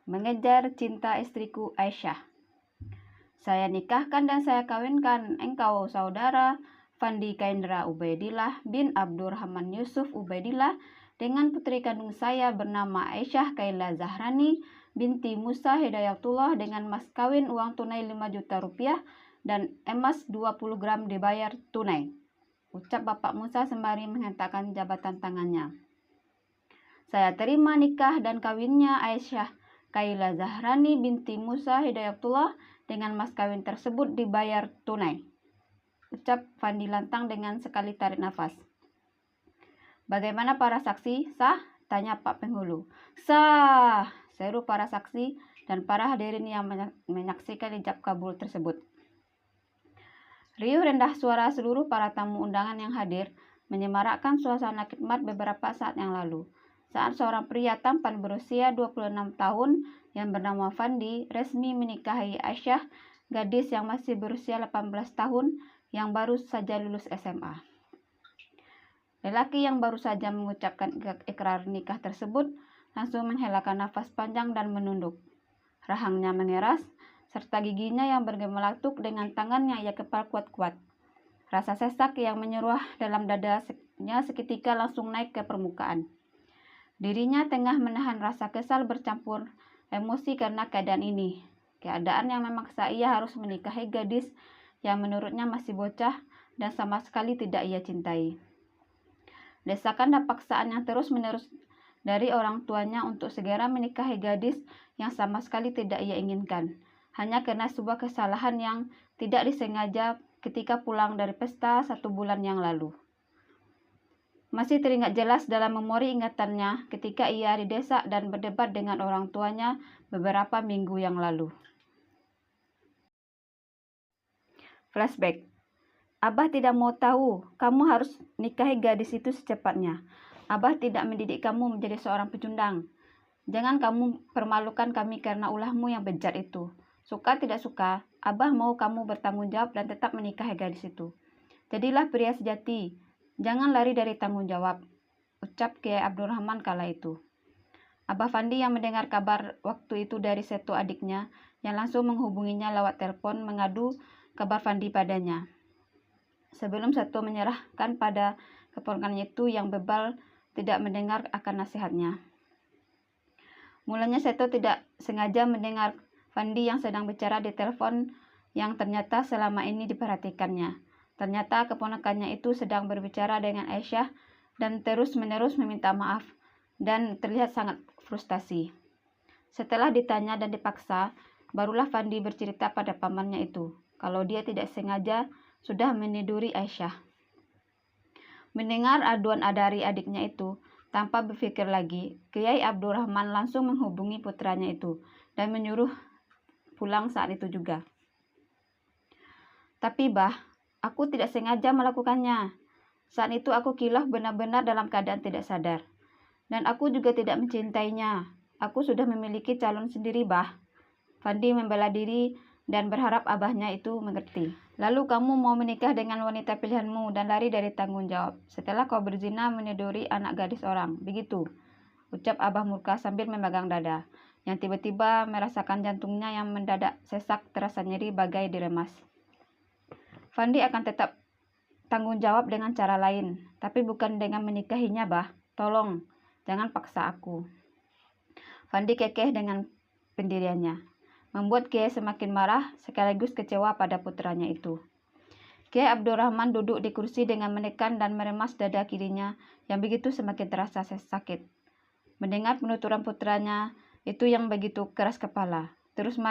mengejar cinta istriku Aisyah. Saya nikahkan dan saya kawinkan engkau saudara Fandi Kaindra Ubaidillah bin Abdurrahman Yusuf Ubaidillah dengan putri kandung saya bernama Aisyah Kaila Zahrani binti Musa Hidayatullah dengan mas kawin uang tunai 5 juta rupiah dan emas 20 gram dibayar tunai. Ucap Bapak Musa sembari menghentakkan jabatan tangannya. Saya terima nikah dan kawinnya Aisyah Kaila Zahrani binti Musa Hidayatullah dengan mas kawin tersebut dibayar tunai. Ucap Fandi lantang dengan sekali tarik nafas. Bagaimana para saksi? Sah? Tanya Pak Penghulu. Sah! Seru para saksi dan para hadirin yang menyaksikan ijab kabul tersebut. Riuh rendah suara seluruh para tamu undangan yang hadir menyemarakkan suasana khidmat beberapa saat yang lalu. Saat seorang pria tampan berusia 26 tahun yang bernama Fandi resmi menikahi Aisyah, gadis yang masih berusia 18 tahun yang baru saja lulus SMA. Lelaki yang baru saja mengucapkan ikrar nikah tersebut langsung menghelakan nafas panjang dan menunduk. Rahangnya mengeras, serta giginya yang bergemelatuk dengan tangannya ia kepal kuat-kuat. Rasa sesak yang menyeruah dalam dadanya seketika langsung naik ke permukaan. Dirinya tengah menahan rasa kesal bercampur emosi karena keadaan ini. Keadaan yang memaksa ia harus menikahi gadis yang menurutnya masih bocah dan sama sekali tidak ia cintai. Desakan dan paksaan yang terus-menerus dari orang tuanya untuk segera menikahi gadis yang sama sekali tidak ia inginkan, hanya karena sebuah kesalahan yang tidak disengaja ketika pulang dari pesta 1 bulan yang lalu. Masih teringat jelas dalam memori ingatannya ketika ia didesak dan berdebat dengan orang tuanya beberapa minggu yang lalu. Flashback. Abah tidak mau tahu, kamu harus nikahi gadis itu secepatnya. Abah tidak mendidik kamu menjadi seorang pecundang. Jangan kamu permalukan kami karena ulahmu yang bejat itu. Suka tidak suka, Abah mau kamu bertanggung jawab dan tetap menikahi gadis itu. Jadilah pria sejati. Jangan lari dari tanggung jawab, ucap Kiai Abdurrahman kala itu. Abah Fandi yang mendengar kabar waktu itu dari Seto adiknya yang langsung menghubunginya lewat telepon mengadu kabar Fandi padanya. Sebelum Seto menyerahkan pada keponakannya itu yang bebal tidak mendengar akan nasihatnya. Mulanya Seto tidak sengaja mendengar Fandi yang sedang bicara di telepon yang ternyata selama ini diperhatikannya. Ternyata keponakannya itu sedang berbicara dengan Aisyah dan terus-menerus meminta maaf dan terlihat sangat frustasi. Setelah ditanya dan dipaksa, barulah Fandi bercerita pada pamannya itu kalau dia tidak sengaja sudah meniduri Aisyah. Mendengar aduan dari adiknya itu, tanpa berpikir lagi, Kiai Abdurrahman langsung menghubungi putranya itu dan menyuruh pulang saat itu juga. Tapi Bah, aku tidak sengaja melakukannya. Saat itu aku kilaf benar-benar dalam keadaan tidak sadar. Dan aku juga tidak mencintainya. Aku sudah memiliki calon sendiri, Bah. Fandi membela diri dan berharap abahnya itu mengerti. Lalu kamu mau menikah dengan wanita pilihanmu dan lari dari tanggung jawab. Setelah kau berzina meniduri anak gadis orang. Begitu, ucap Abah murka sambil memegang dada, yang tiba-tiba merasakan jantungnya yang mendadak sesak terasa nyeri bagai diremas. Fandi akan tetap tanggung jawab dengan cara lain, tapi bukan dengan menikahinya, Bah. Tolong, jangan paksa aku. Fandi kekeh dengan pendiriannya, membuat Kiai semakin marah sekaligus kecewa pada putranya itu. Kiai Abdurrahman duduk di kursi dengan menekan dan meremas dada kirinya yang begitu semakin terasa sakit. Mendengar penuturan putranya itu yang begitu keras kepala, terus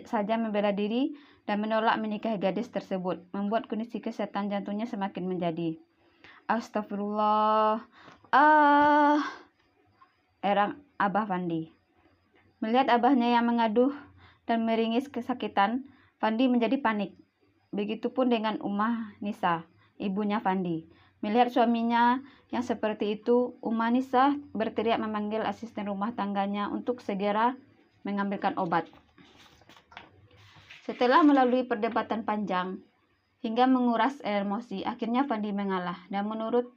saja membela diri dan menolak menikahi gadis tersebut, membuat kondisi kesehatan jantungnya semakin menjadi. Astagfirullah, erang Abah Fandi. Melihat abahnya yang mengaduh dan meringis kesakitan, Fandi menjadi panik. Begitupun dengan Ummah Nisa, ibunya Fandi. Melihat suaminya yang seperti itu, Ummah Nisa berteriak memanggil asisten rumah tangganya untuk segera mengambilkan obat. Setelah melalui perdebatan panjang hingga menguras emosi, akhirnya Fandi mengalah dan menurut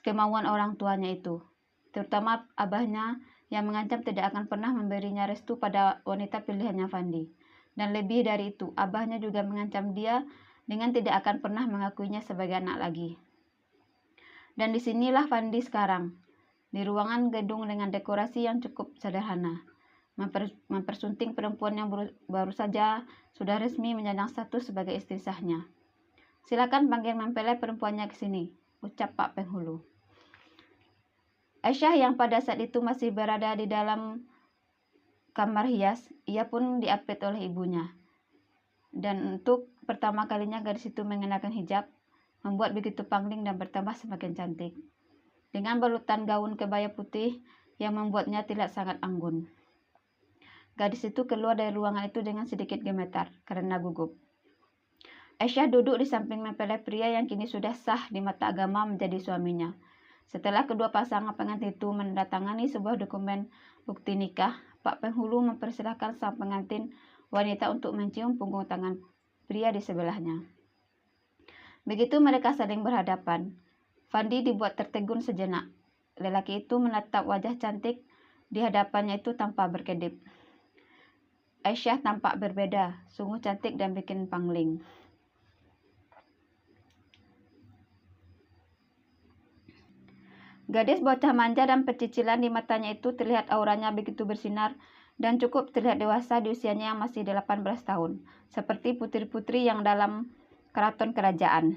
kemauan orang tuanya itu, terutama abahnya yang mengancam tidak akan pernah memberinya restu pada wanita pilihannya Fandi. Dan lebih dari itu, abahnya juga mengancam dia dengan tidak akan pernah mengakuinya sebagai anak lagi. Dan disinilah Fandi sekarang, di ruangan gedung dengan dekorasi yang cukup sederhana, mempersunting perempuan yang baru saja sudah resmi menyandang status sebagai istri sahnya. Silakan panggil mempelai perempuannya ke sini, ucap Pak Penghulu. Aisyah yang pada saat itu masih berada di dalam kamar hias, ia pun diapit oleh ibunya. Dan untuk pertama kalinya gadis itu mengenakan hijab, membuat begitu pangling dan bertambah semakin cantik. Dengan balutan gaun kebaya putih yang membuatnya terlihat sangat anggun. Gadis itu keluar dari ruangan itu dengan sedikit gemetar karena gugup. Aisyah duduk di samping mempelai pria yang kini sudah sah di mata agama menjadi suaminya. Setelah kedua pasangan pengantin itu menandatangani sebuah dokumen bukti nikah, Pak Penghulu mempersilahkan sang pengantin wanita untuk mencium punggung tangan pria di sebelahnya. Begitu mereka saling berhadapan, Fandi dibuat tertegun sejenak. Lelaki itu menatap wajah cantik di hadapannya itu tanpa berkedip. Aisyah tampak berbeda, sungguh cantik dan bikin pangling. Gadis bocah manja dan pecicilan di matanya itu terlihat auranya begitu bersinar dan cukup terlihat dewasa di usianya yang masih 18 tahun, seperti putri-putri yang dalam keraton kerajaan.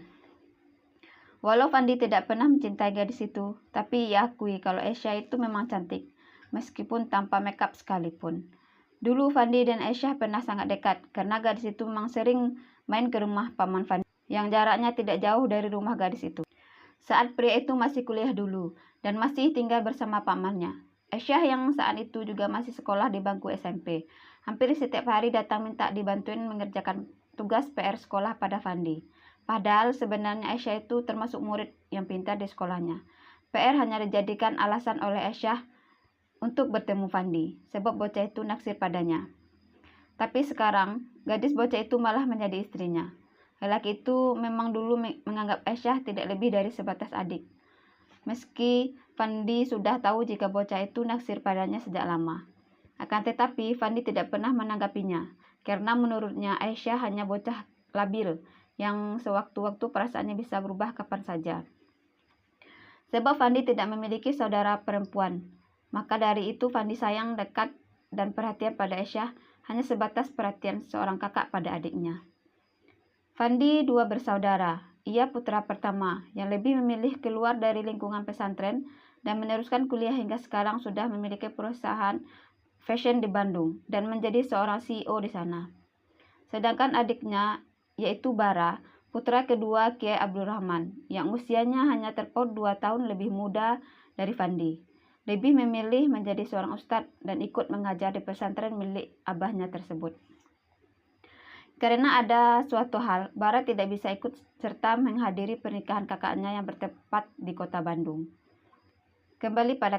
Walau Fandi tidak pernah mencintai gadis itu, tapi ia akui kalau Aisyah itu memang cantik, meskipun tanpa makeup sekalipun. Dulu Fandi dan Aisyah pernah sangat dekat, karena gadis itu memang sering main ke rumah paman Fandi, yang jaraknya tidak jauh dari rumah gadis itu. Saat pria itu masih kuliah dulu dan masih tinggal bersama pamannya. Aisyah yang saat itu juga masih sekolah di bangku SMP. Hampir setiap hari datang minta dibantuin mengerjakan tugas PR sekolah pada Fandi. Padahal sebenarnya Aisyah itu termasuk murid yang pintar di sekolahnya. PR hanya dijadikan alasan oleh Aisyah untuk bertemu Fandi, sebab bocah itu naksir padanya. Tapi sekarang, gadis bocah itu malah menjadi istrinya. Lelaki itu memang dulu menganggap Aisyah tidak lebih dari sebatas adik. Meski Fandi sudah tahu jika bocah itu naksir padanya sejak lama. Akan tetapi Fandi tidak pernah menanggapinya, karena menurutnya Aisyah hanya bocah labil yang sewaktu-waktu perasaannya bisa berubah kapan saja. Sebab Fandi tidak memiliki saudara perempuan, maka dari itu Fandi sayang, dekat, dan perhatian pada Aisyah hanya sebatas perhatian seorang kakak pada adiknya. Fandi dua bersaudara. Ia putra pertama yang lebih memilih keluar dari lingkungan pesantren dan meneruskan kuliah hingga sekarang sudah memiliki perusahaan fashion di Bandung dan menjadi seorang CEO di sana. Sedangkan adiknya yaitu Bara, putra kedua Kiai Abdul Rahman, yang usianya hanya terpaut 2 tahun lebih muda dari Fandi. Lebih memilih menjadi seorang ustadz dan ikut mengajar di pesantren milik abahnya tersebut. Karena ada suatu hal, Bara tidak bisa ikut serta menghadiri pernikahan kakaknya yang bertempat di kota Bandung. Kembali pada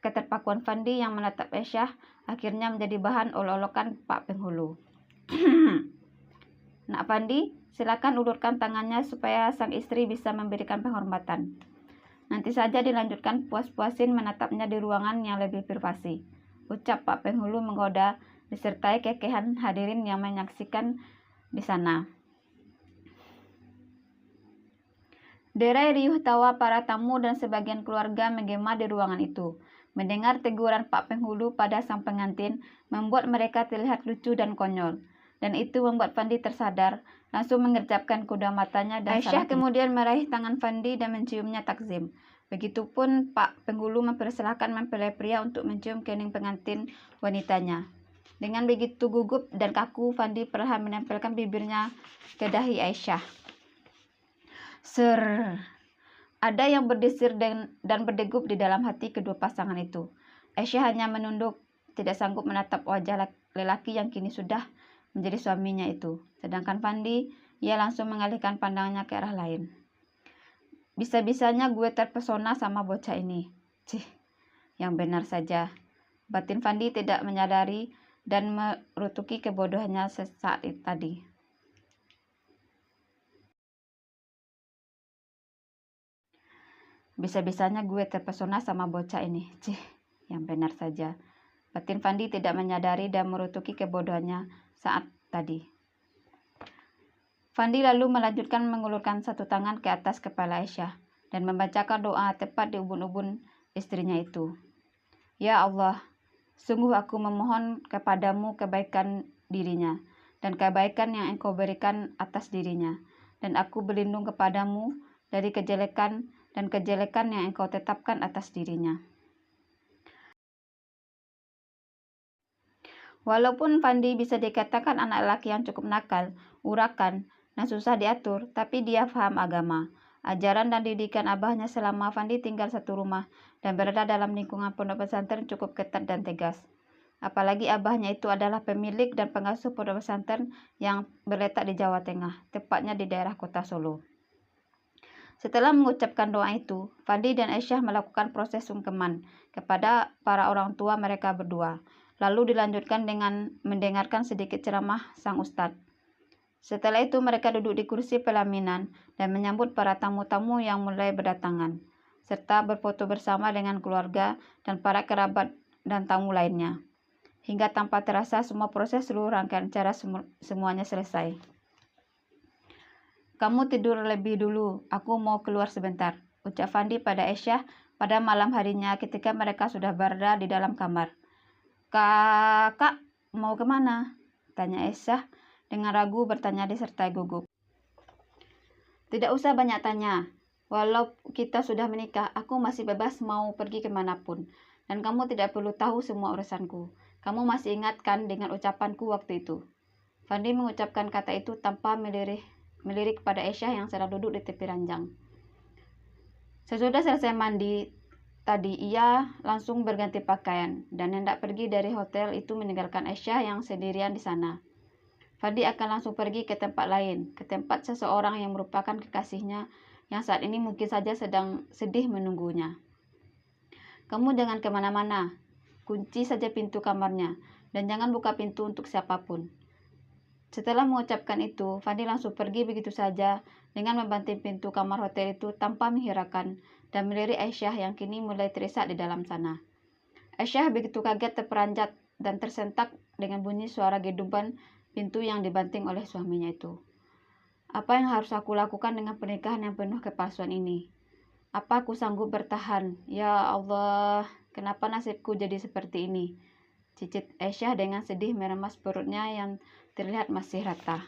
keterpakuan Fandi yang menatap Aisyah, akhirnya menjadi bahan olok-olokan Pak Penghulu. Nak Fandi, silakan ulurkan tangannya supaya sang istri bisa memberikan penghormatan. Nanti saja dilanjutkan puas-puasin menatapnya di ruangan yang lebih privasi, ucap Pak Penghulu menggoda disertai kekehan hadirin yang menyaksikan di sana. Derai riuh tawa para tamu dan sebagian keluarga menggema di ruangan itu. Mendengar teguran Pak Penghulu pada sang pengantin membuat mereka terlihat lucu dan konyol. Dan itu membuat Fandi tersadar, langsung mengerjapkan kedua matanya dan Aisyah kemudian meraih tangan Fandi dan menciumnya takzim. Begitupun Pak Penghulu mempersilahkan mempelai pria untuk mencium kening pengantin wanitanya. Dengan begitu gugup dan kaku, Fandi perlahan menempelkan bibirnya ke dahi Aisyah. Ser. Ada yang berdesir dan berdegup di dalam hati kedua pasangan itu. Aisyah hanya menunduk, tidak sanggup menatap wajah lelaki yang kini sudah menjadi suaminya itu. Sedangkan Fandi, ia langsung mengalihkan pandangannya ke arah lain. Bisa-bisanya gue terpesona sama bocah ini. Cih, yang benar saja. Batin Fandi tidak menyadari dan merutuki kebodohannya sesaat tadi. Bisa-bisanya gue terpesona sama bocah ini. Cih, Yang benar saja. Batin Fandi tidak menyadari dan merutuki kebodohannya saat tadi. Fandi lalu melanjutkan mengulurkan satu tangan ke atas kepala Aisyah dan membacakan doa tepat di ubun-ubun istrinya itu. Ya Allah, sungguh aku memohon kepadamu kebaikan dirinya dan kebaikan yang engkau berikan atas dirinya. Dan aku berlindung kepadamu dari kejelekan dan kejelekan yang engkau tetapkan atas dirinya. Walaupun Fandi bisa dikatakan anak laki yang cukup nakal, urakan, dan susah diatur, tapi dia paham agama, ajaran dan didikan abahnya selama Fandi tinggal satu rumah dan berada dalam lingkungan pondok pesantren cukup ketat dan tegas. Apalagi abahnya itu adalah pemilik dan pengasuh pondok pesantren yang berletak di Jawa Tengah, tepatnya di daerah kota Solo. Setelah mengucapkan doa itu, Fandi dan Aisyah melakukan proses sungkeman kepada para orang tua mereka berdua. Lalu dilanjutkan dengan mendengarkan sedikit ceramah sang ustadz. Setelah itu mereka duduk di kursi pelaminan dan menyambut para tamu-tamu yang mulai berdatangan, serta berfoto bersama dengan keluarga dan para kerabat dan tamu lainnya. Hingga tanpa terasa semua proses seluruh rangkaian acara semuanya selesai. Kamu tidur lebih dulu, aku mau keluar sebentar, ucap Fandi pada Aisyah pada malam harinya ketika mereka sudah berada di dalam kamar. Kakak, mau kemana? Tanya Aisyah dengan ragu bertanya disertai gugup. Tidak usah banyak tanya. Walau kita sudah menikah, aku masih bebas mau pergi kemanapun. Dan kamu tidak perlu tahu semua urusanku. Kamu masih ingat kan dengan ucapanku waktu itu? Fandi mengucapkan kata itu tanpa melirik pada Aisyah yang sedang duduk di tepi ranjang. Sesudah selesai mandi, tadi ia langsung berganti pakaian dan hendak pergi dari hotel itu meninggalkan Aisyah yang sendirian di sana. Fandi akan langsung pergi ke tempat lain, ke tempat seseorang yang merupakan kekasihnya yang saat ini mungkin saja sedang sedih menunggunya. Kamu jangan kemana-mana, kunci saja pintu kamarnya dan jangan buka pintu untuk siapapun. Setelah mengucapkan itu, Fandi langsung pergi begitu saja dengan membanting pintu kamar hotel itu tanpa menghiraukan dan melirik Aisyah yang kini mulai terisak di dalam sana. Aisyah begitu kaget, terperanjat, dan tersentak dengan bunyi suara geduban pintu yang dibanting oleh suaminya itu. Apa yang harus aku lakukan dengan pernikahan yang penuh kepalsuan ini? Apa aku sanggup bertahan? Ya Allah, kenapa nasibku jadi seperti ini? Cicit Aisyah dengan sedih meremas perutnya yang terlihat masih rata.